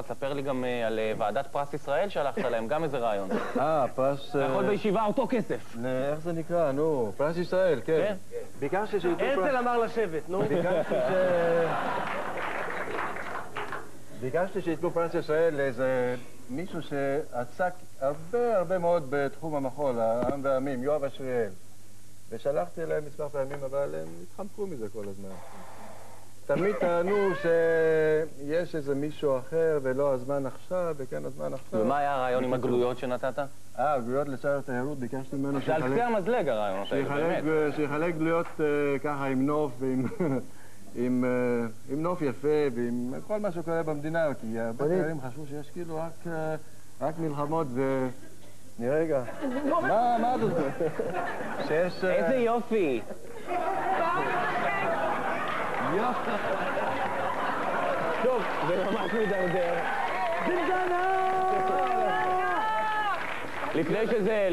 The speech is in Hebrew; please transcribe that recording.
תספר לי גם על ועדת פרס ישראל שהלכת להם, גם איזה רעיון. פרס... אתה יכול בישיבה אותו כסף. איך זה נקרא? נו, פרס ישראל, כן. ביקשתי שייתנו פרס... הרצל אמר לשבת, נו. ביקשתי שייתנו פרס ישראל לאיזה מישהו שעסק הרבה מאוד בתחום המחול, העם והעמים, יואב אשריאל. ושלחתי אליהם מספר פעמים, אבל הם התחמקו מזה כל הזמן. תמיד טענו שיש איזה מישהו אחר ולא הזמן עכשיו וכן הזמן עכשיו. ומה היה הרעיון עם הגלויות שנתת? גלויות לשר התיירות, ביקשתי ממנו זה על קצה המזלג הרעיונות האלה, באמת. שיחלק גלויות ככה עם נוף ועם נוף יפה ועם כל מה שקורה במדינה, כי הרבה תיירים חשבו שיש כאילו רק מלחמות ו... רגע. מה זה? שיש... איזה יופי! טוב, זה ממש מדרדר. זינג'אנה! לפני שזה...